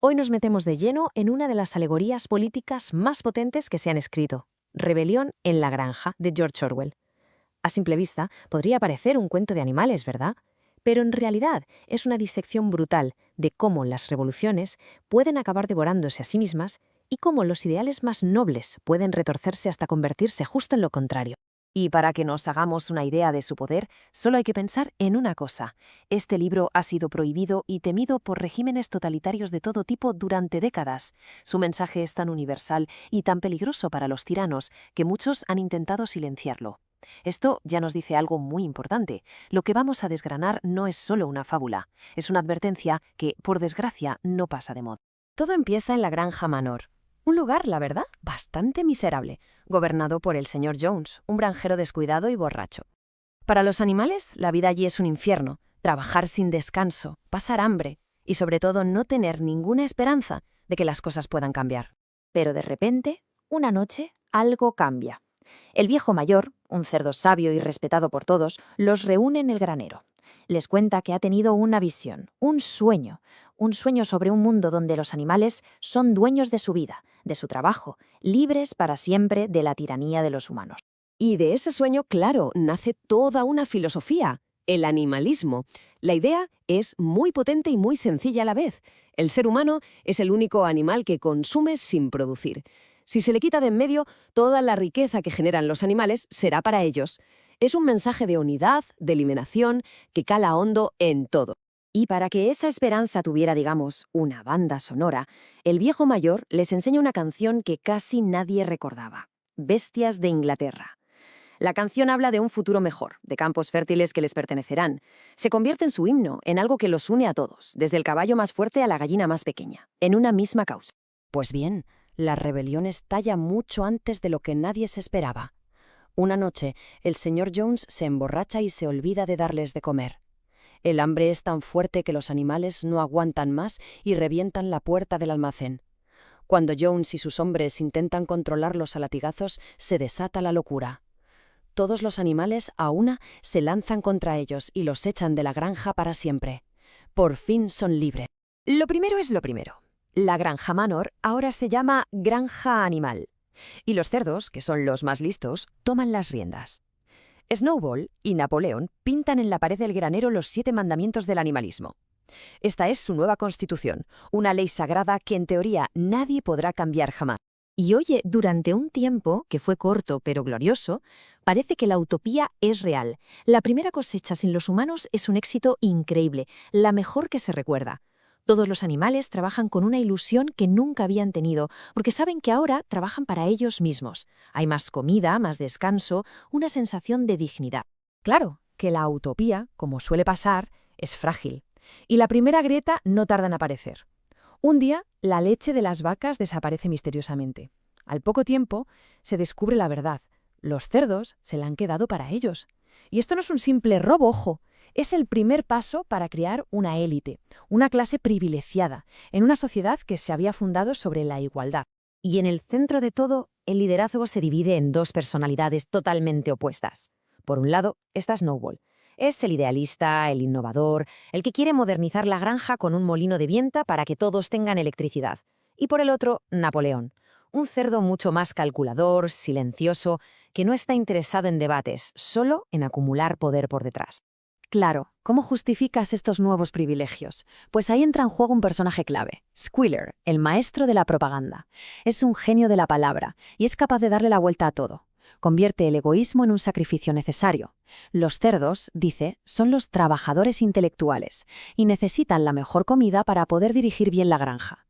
Hoy nos metemos de lleno en una de las alegorías políticas más potentes que se han escrito, Rebelión en la granja, de George Orwell. A simple vista, podría parecer un cuento de animales, ¿verdad? Pero en realidad es una disección brutal de cómo las revoluciones pueden acabar devorándose a sí mismas y cómo los ideales más nobles pueden retorcerse hasta convertirse justo en lo contrario. Y para que nos hagamos una idea de su poder, solo hay que pensar en una cosa. Este libro ha sido prohibido y temido por regímenes totalitarios de todo tipo durante décadas. Su mensaje es tan universal y tan peligroso para los tiranos que muchos han intentado silenciarlo. Esto ya nos dice algo muy importante. Lo que vamos a desgranar no es solo una fábula, es una advertencia que, por desgracia, no pasa de moda. Todo empieza en la Granja Manor. Un lugar, la verdad, bastante miserable, gobernado por el señor Jones, un granjero descuidado y borracho. Para los animales, la vida allí es un infierno, trabajar sin descanso, pasar hambre y sobre todo no tener ninguna esperanza de que las cosas puedan cambiar. Pero de repente, una noche, algo cambia. El viejo mayor, un cerdo sabio y respetado por todos, los reúne en el granero. Les cuenta que ha tenido una visión, un sueño sobre un mundo donde los animales son dueños de su vida, de su trabajo, libres para siempre de la tiranía de los humanos. Y de ese sueño, claro, nace toda una filosofía, el animalismo. La idea es muy potente y muy sencilla a la vez. El ser humano es el único animal que consume sin producir. Si se le quita de en medio, toda la riqueza que generan los animales será para ellos. Es un mensaje de unidad, de eliminación, que cala hondo en todo. Y para que esa esperanza tuviera, digamos, una banda sonora, el viejo mayor les enseña una canción que casi nadie recordaba: Bestias de Inglaterra. La canción habla de un futuro mejor, de campos fértiles que les pertenecerán. Se convierte en su himno, en algo que los une a todos, desde el caballo más fuerte a la gallina más pequeña, en una misma causa. Pues bien, la rebelión estalla mucho antes de lo que nadie se esperaba. Una noche, el señor Jones se emborracha y se olvida de darles de comer. El hambre es tan fuerte que los animales no aguantan más y revientan la puerta del almacén. Cuando Jones y sus hombres intentan controlarlos a latigazos, se desata la locura. Todos los animales a una se lanzan contra ellos y los echan de la granja para siempre. Por fin son libres. Lo primero es lo primero. La Granja Manor ahora se llama Granja Animal. Y los cerdos, que son los más listos, toman las riendas. Snowball y Napoleón pintan en la pared del granero los 7 mandamientos del animalismo. Esta es su nueva constitución, una ley sagrada que en teoría nadie podrá cambiar jamás. Y oye, durante un tiempo, que fue corto pero glorioso, parece que la utopía es real. La primera cosecha sin los humanos es un éxito increíble, la mejor que se recuerda. Todos los animales trabajan con una ilusión que nunca habían tenido, porque saben que ahora trabajan para ellos mismos. Hay más comida, más descanso, una sensación de dignidad. Claro que la utopía, como suele pasar, es frágil. Y la primera grieta no tarda en aparecer. Un día, la leche de las vacas desaparece misteriosamente. Al poco tiempo, se descubre la verdad. Los cerdos se la han quedado para ellos. Y esto no es un simple robo, ojo. Es el primer paso para crear una élite, una clase privilegiada, en una sociedad que se había fundado sobre la igualdad. Y en el centro de todo, el liderazgo se divide en 2 personalidades totalmente opuestas. Por un lado, está Snowball. Es el idealista, el innovador, el que quiere modernizar la granja con un molino de viento para que todos tengan electricidad. Y por el otro, Napoleón, un cerdo mucho más calculador, silencioso, que no está interesado en debates, solo en acumular poder por detrás. Claro, ¿cómo justificas estos nuevos privilegios? Pues ahí entra en juego un personaje clave, Squealer, el maestro de la propaganda. Es un genio de la palabra y es capaz de darle la vuelta a todo. Convierte el egoísmo en un sacrificio necesario. Los cerdos, dice, son los trabajadores intelectuales y necesitan la mejor comida para poder dirigir bien la granja.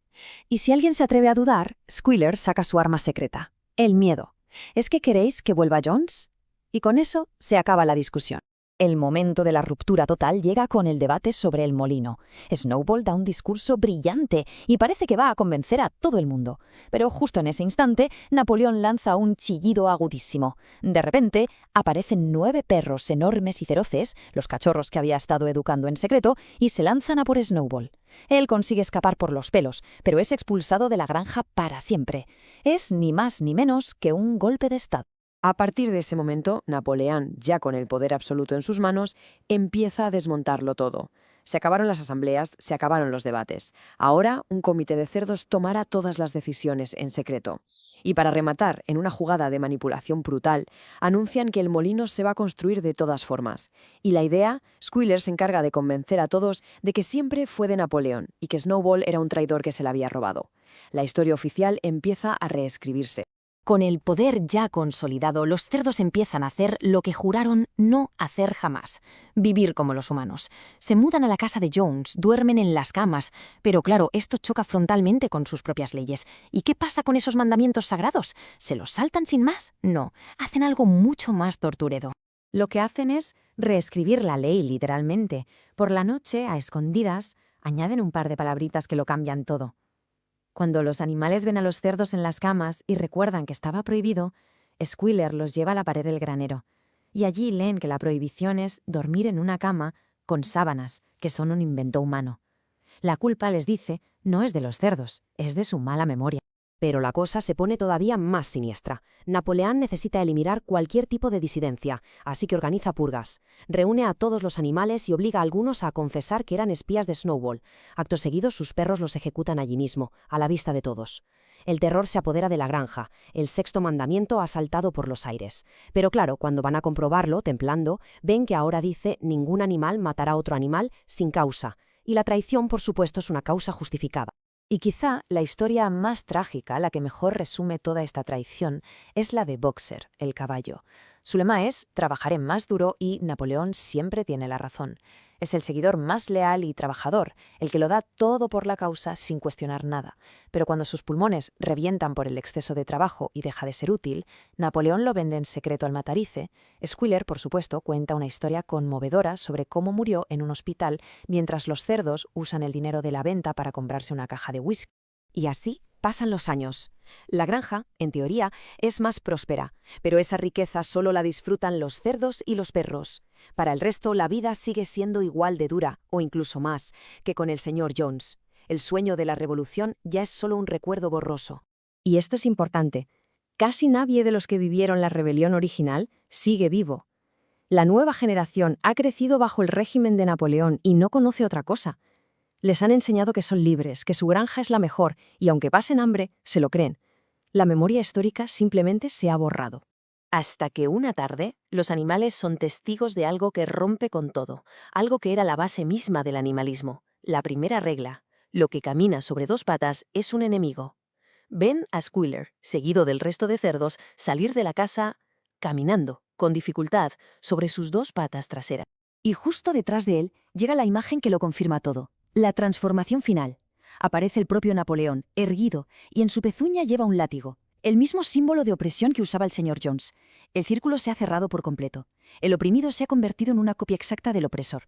Y si alguien se atreve a dudar, Squealer saca su arma secreta, el miedo. ¿Es que queréis que vuelva Jones? Y con eso se acaba la discusión. El momento de la ruptura total llega con el debate sobre el molino. Snowball da un discurso brillante y parece que va a convencer a todo el mundo. Pero justo en ese instante, Napoleón lanza un chillido agudísimo. De repente, aparecen 9 perros enormes y feroces, los cachorros que había estado educando en secreto, y se lanzan a por Snowball. Él consigue escapar por los pelos, pero es expulsado de la granja para siempre. Es ni más ni menos que un golpe de estado. A partir de ese momento, Napoleón, ya con el poder absoluto en sus manos, empieza a desmontarlo todo. Se acabaron las asambleas, se acabaron los debates. Ahora, un comité de cerdos tomará todas las decisiones en secreto. Y para rematar, en una jugada de manipulación brutal, anuncian que el molino se va a construir de todas formas. Y la idea, Squealer se encarga de convencer a todos de que siempre fue de Napoleón y que Snowball era un traidor que se la había robado. La historia oficial empieza a reescribirse. Con el poder ya consolidado, los cerdos empiezan a hacer lo que juraron no hacer jamás: vivir como los humanos. Se mudan a la casa de Jones, duermen en las camas, pero claro, esto choca frontalmente con sus propias leyes. ¿Y qué pasa con esos mandamientos sagrados? ¿Se los saltan sin más? No, hacen algo mucho más torturedo. Lo que hacen es reescribir la ley, literalmente. Por la noche, a escondidas, añaden un par de palabritas que lo cambian todo. Cuando los animales ven a los cerdos en las camas y recuerdan que estaba prohibido, Squealer los lleva a la pared del granero. Y allí leen que la prohibición es dormir en una cama con sábanas, que son un invento humano. La culpa, les dice, no es de los cerdos, es de su mala memoria. Pero la cosa se pone todavía más siniestra. Napoleón necesita eliminar cualquier tipo de disidencia, así que organiza purgas. Reúne a todos los animales y obliga a algunos a confesar que eran espías de Snowball. Acto seguido, sus perros los ejecutan allí mismo, a la vista de todos. El terror se apodera de la granja. El sexto mandamiento ha saltado por los aires. Pero claro, cuando van a comprobarlo, templando, ven que ahora dice: ningún animal matará a otro animal sin causa. Y la traición, por supuesto, es una causa justificada. Y quizá la historia más trágica, la que mejor resume toda esta traición, es la de Boxer, el caballo. Su lema es trabajaré más duro y Napoleón siempre tiene la razón. Es el seguidor más leal y trabajador, el que lo da todo por la causa sin cuestionar nada. Pero cuando sus pulmones revientan por el exceso de trabajo y deja de ser útil, Napoleón lo vende en secreto al matarife. Squealer, por supuesto, cuenta una historia conmovedora sobre cómo murió en un hospital mientras los cerdos usan el dinero de la venta para comprarse una caja de whisky. Y así pasan los años. La granja, en teoría, es más próspera, pero esa riqueza solo la disfrutan los cerdos y los perros. Para el resto, la vida sigue siendo igual de dura, o incluso más, que con el señor Jones. El sueño de la revolución ya es solo un recuerdo borroso. Y esto es importante. Casi nadie de los que vivieron la rebelión original sigue vivo. La nueva generación ha crecido bajo el régimen de Napoleón y no conoce otra cosa. Les han enseñado que son libres, que su granja es la mejor, y aunque pasen hambre, se lo creen. La memoria histórica simplemente se ha borrado. Hasta que una tarde, los animales son testigos de algo que rompe con todo, algo que era la base misma del animalismo, la primera regla: lo que camina sobre dos patas es un enemigo. Ven a Squealer, seguido del resto de cerdos, salir de la casa caminando, con dificultad, sobre sus dos patas traseras. Y justo detrás de él llega la imagen que lo confirma todo. La transformación final. Aparece el propio Napoleón, erguido, y en su pezuña lleva un látigo, el mismo símbolo de opresión que usaba el señor Jones. El círculo se ha cerrado por completo. El oprimido se ha convertido en una copia exacta del opresor.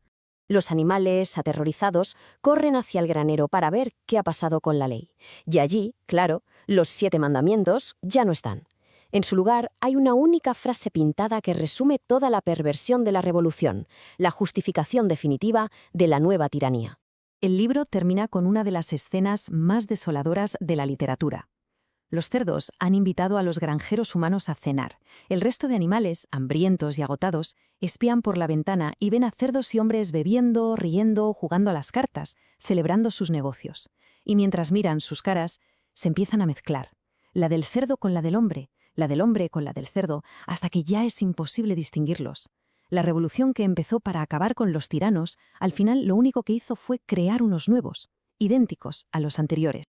Los animales, aterrorizados, corren hacia el granero para ver qué ha pasado con la ley. Y allí, claro, los 7 mandamientos ya no están. En su lugar hay una única frase pintada que resume toda la perversión de la revolución, la justificación definitiva de la nueva tiranía. El libro termina con una de las escenas más desoladoras de la literatura. Los cerdos han invitado a los granjeros humanos a cenar. El resto de animales, hambrientos y agotados, espían por la ventana y ven a cerdos y hombres bebiendo, riendo, jugando a las cartas, celebrando sus negocios. Y mientras miran sus caras, se empiezan a mezclar. La del cerdo con la del hombre con la del cerdo, hasta que ya es imposible distinguirlos. La revolución que empezó para acabar con los tiranos, al final lo único que hizo fue crear unos nuevos, idénticos a los anteriores.